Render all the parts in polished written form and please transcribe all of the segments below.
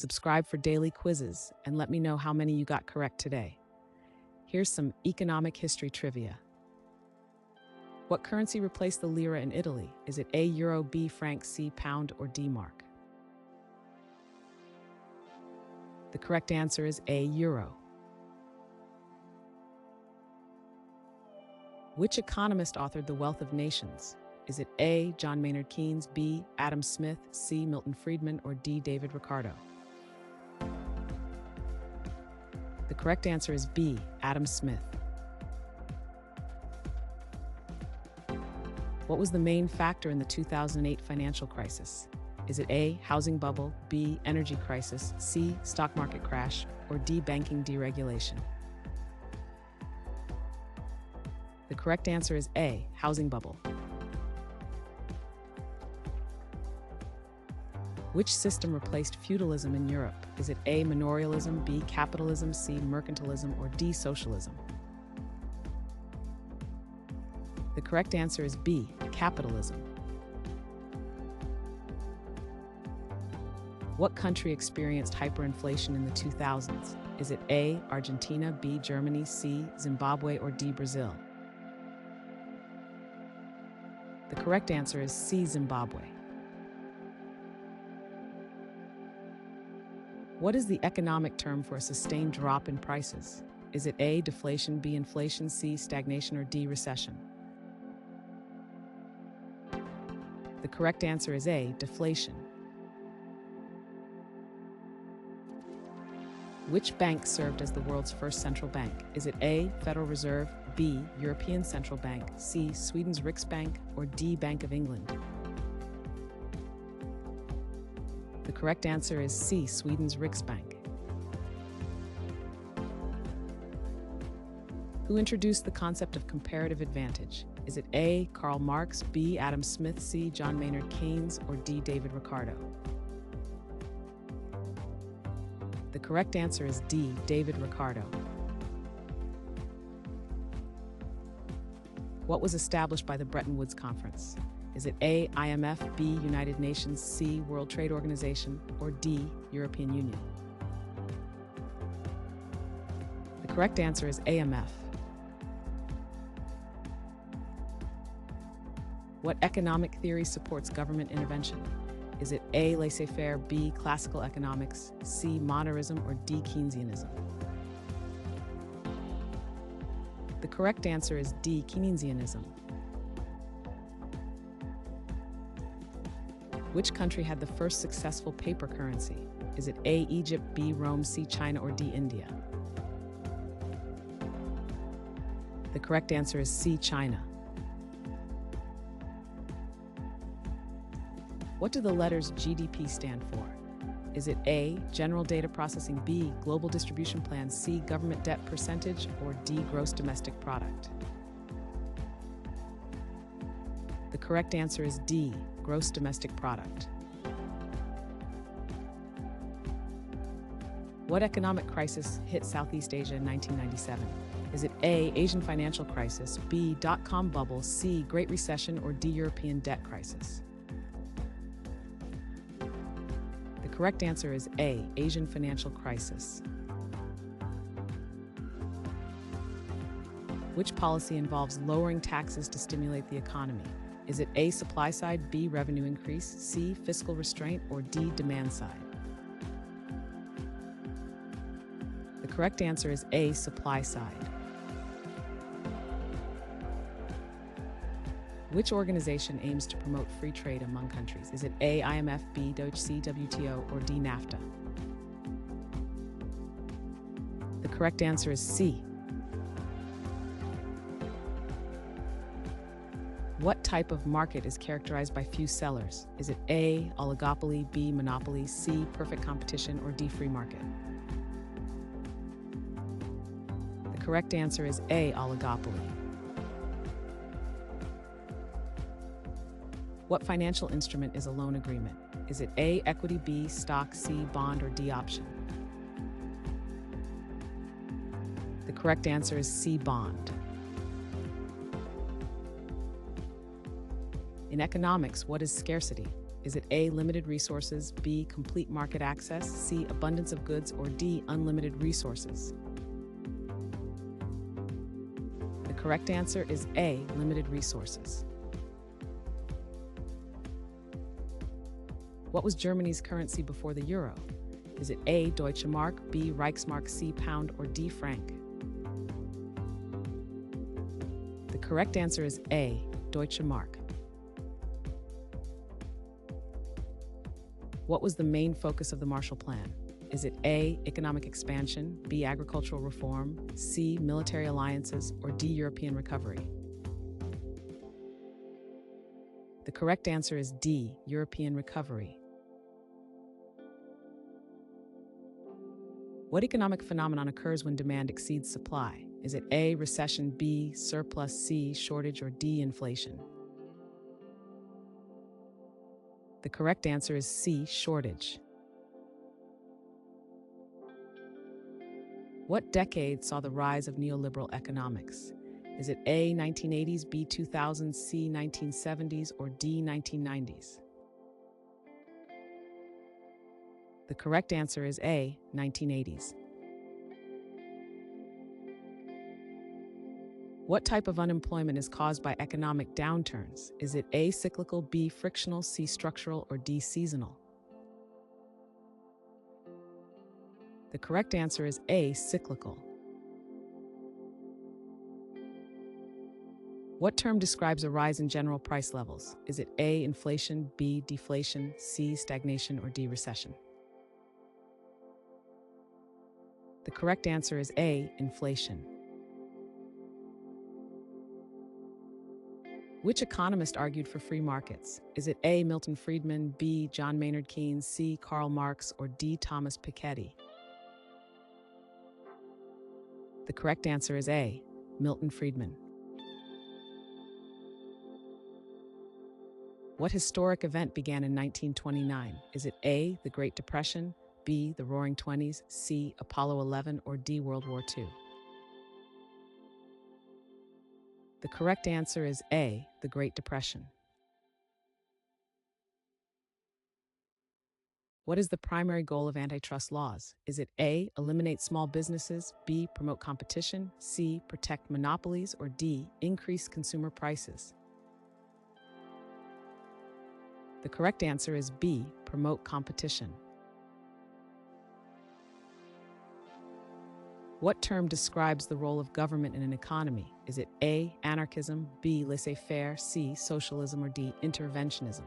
Subscribe for daily quizzes and let me know how many you got correct today. Here's some economic history trivia. What currency replaced the lira in Italy? Is it A, euro, B, franc, C, pound, or D, mark? The correct answer is A, euro. Which economist authored The Wealth of Nations? Is it A, John Maynard Keynes, B, Adam Smith, C, Milton Friedman, or D, David Ricardo? The correct answer is B, Adam Smith. What was the main factor in the 2008 financial crisis? Is it A, housing bubble, B, energy crisis, C, stock market crash, or D, banking deregulation? The correct answer is A, housing bubble. Which system replaced feudalism in Europe? Is it A, manorialism, B, capitalism, C, mercantilism, or D, socialism? The correct answer is B, capitalism. What country experienced hyperinflation in the 2000s? Is it A, Argentina, B, Germany, C, Zimbabwe, or D, Brazil? The correct answer is C, Zimbabwe. What is the economic term for a sustained drop in prices? Is it A, deflation, B, inflation, C, stagnation, or D, recession? The correct answer is A, deflation. Which bank served as the world's first central bank? Is it A, Federal Reserve, B, European Central Bank, C, Sweden's Riksbank, or D, Bank of England? The correct answer is C, Sweden's Riksbank. Who introduced the concept of comparative advantage? Is it A, Karl Marx, B, Adam Smith, C, John Maynard Keynes, or D, David Ricardo? The correct answer is D, David Ricardo. What was established by the Bretton Woods Conference? Is it A, IMF, B, United Nations, C, World Trade Organization, or D, European Union? The correct answer is AMF. What economic theory supports government intervention? Is it A, laissez-faire, B, classical economics, C, monetarism, or D, Keynesianism? The correct answer is D, Keynesianism. Which country had the first successful paper currency? Is it A, Egypt, B, Rome, C, China, or D, India? The correct answer is C, China. What do the letters GDP stand for? Is it A, General Data Processing, B, Global Distribution Plan, C, Government Debt Percentage, or D, Gross Domestic Product? The correct answer is D, Gross Domestic Product. What economic crisis hit Southeast Asia in 1997? Is it A, Asian financial crisis, B, dot-com bubble, C, Great Recession, or D, European debt crisis? The correct answer is A, Asian financial crisis. Which policy involves lowering taxes to stimulate the economy? Is it A, supply side, B, revenue increase, C, fiscal restraint, or D, demand side? The correct answer is A, supply side. Which organization aims to promote free trade among countries? Is it A, IMF, B, C, WTO, or D, NAFTA? The correct answer is C. What type of market is characterized by few sellers? Is it A, oligopoly, B, monopoly, C, perfect competition, or D, free market? The correct answer is A, oligopoly. What financial instrument is a loan agreement? Is it A, equity, B, stock, C, bond, or D, option? The correct answer is C, bond. In economics, what is scarcity? Is it A, limited resources, B, complete market access, C, abundance of goods, or D, unlimited resources? The correct answer is A, limited resources. What was Germany's currency before the euro? Is it A, Deutsche Mark, B, Reichsmark, C, pound, or D, franc? The correct answer is A, Deutsche Mark. What was the main focus of the Marshall Plan? Is it A, economic expansion, B, agricultural reform, C, military alliances, or D, European recovery? The correct answer is D, European recovery. What economic phenomenon occurs when demand exceeds supply? Is it A, recession, B, surplus, C, shortage, or D, inflation? The correct answer is C, shortage. What decade saw the rise of neoliberal economics? Is it A, 1980s, B, 2000s, C, 1970s, or D, 1990s? The correct answer is A, 1980s. What type of unemployment is caused by economic downturns? Is it A, cyclical, B, frictional, C, structural, or D, seasonal? The correct answer is A, cyclical. What term describes a rise in general price levels? Is it A, inflation, B, deflation, C, stagnation, or D, recession? The correct answer is A, inflation. Which economist argued for free markets? Is it A, Milton Friedman, B, John Maynard Keynes, C, Karl Marx, or D, Thomas Piketty? The correct answer is A, Milton Friedman. What historic event began in 1929? Is it A, the Great Depression, B, the Roaring Twenties, C, Apollo 11, or D, World War II? The correct answer is A, the Great Depression. What is the primary goal of antitrust laws? Is it A, eliminate small businesses, B, promote competition, C, protect monopolies, or D, increase consumer prices? The correct answer is B, promote competition. What term describes the role of government in an economy? Is it A, anarchism, B, laissez-faire, C, socialism, or D, interventionism?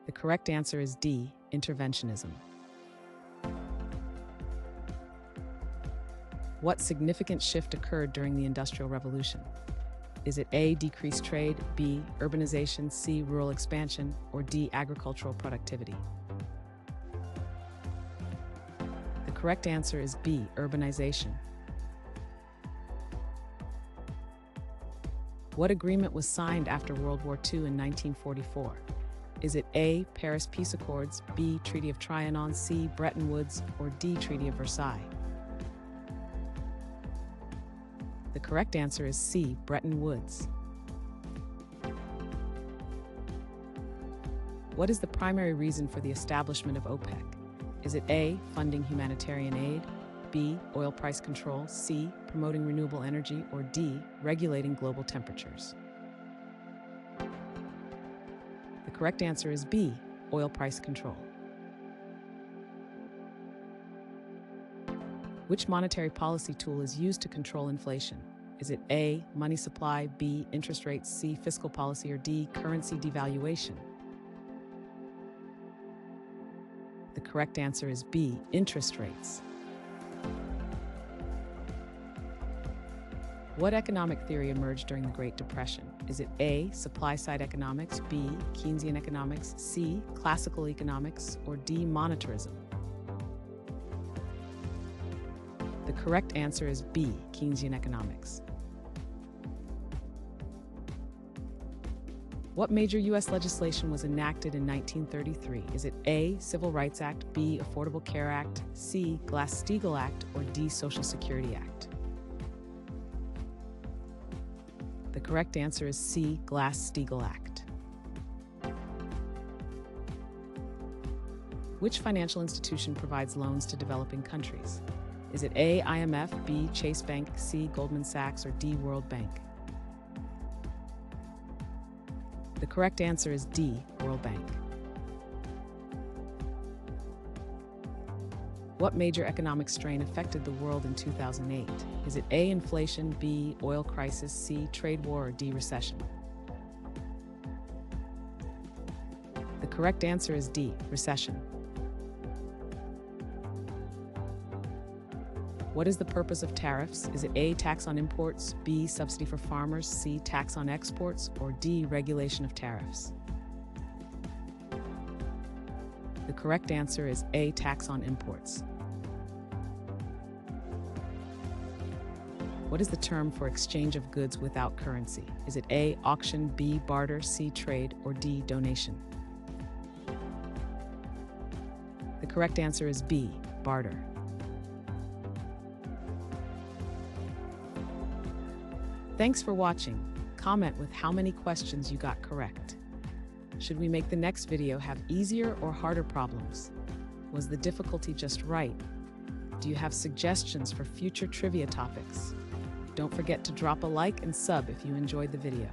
The correct answer is D, interventionism. What significant shift occurred during the Industrial Revolution? Is it A, decreased trade, B, urbanization, C, rural expansion, or D, agricultural productivity? The correct answer is B, urbanization. What agreement was signed after World War II in 1944? Is it A, Paris Peace Accords, B, Treaty of Trianon, C, Bretton Woods, or D, Treaty of Versailles? The correct answer is C, Bretton Woods. What is the primary reason for the establishment of OPEC? Is it A, funding humanitarian aid, B, oil price control, C, promoting renewable energy, or D, regulating global temperatures? The correct answer is B, oil price control. Which monetary policy tool is used to control inflation? Is it A, money supply, B, interest rates, C, fiscal policy, or D, currency devaluation? The correct answer is B, interest rates. What economic theory emerged during the Great Depression? Is it A, supply-side economics, B, Keynesian economics, C, classical economics, or D, monetarism? The correct answer is B, Keynesian economics. What major U.S. legislation was enacted in 1933? Is it A, Civil Rights Act, B, Affordable Care Act, C, Glass-Steagall Act, or D, Social Security Act? The correct answer is C, Glass-Steagall Act. Which financial institution provides loans to developing countries? Is it A, IMF, B, Chase Bank, C, Goldman Sachs, or D, World Bank? The correct answer is D, World Bank. What major economic strain affected the world in 2008? Is it A, inflation, B, oil crisis, C, trade war, or D, recession? The correct answer is D, recession. What is the purpose of tariffs? Is it A, tax on imports, B, subsidy for farmers, C, tax on exports, or D, regulation of tariffs? The correct answer is A, tax on imports. What is the term for exchange of goods without currency? Is it A, auction, B, barter, C, trade, or D, donation? The correct answer is B, barter. Thanks for watching. Comment with how many questions you got correct. Should we make the next video have easier or harder problems? Was the difficulty just right? Do you have suggestions for future trivia topics? Don't forget to drop a like and sub if you enjoyed the video.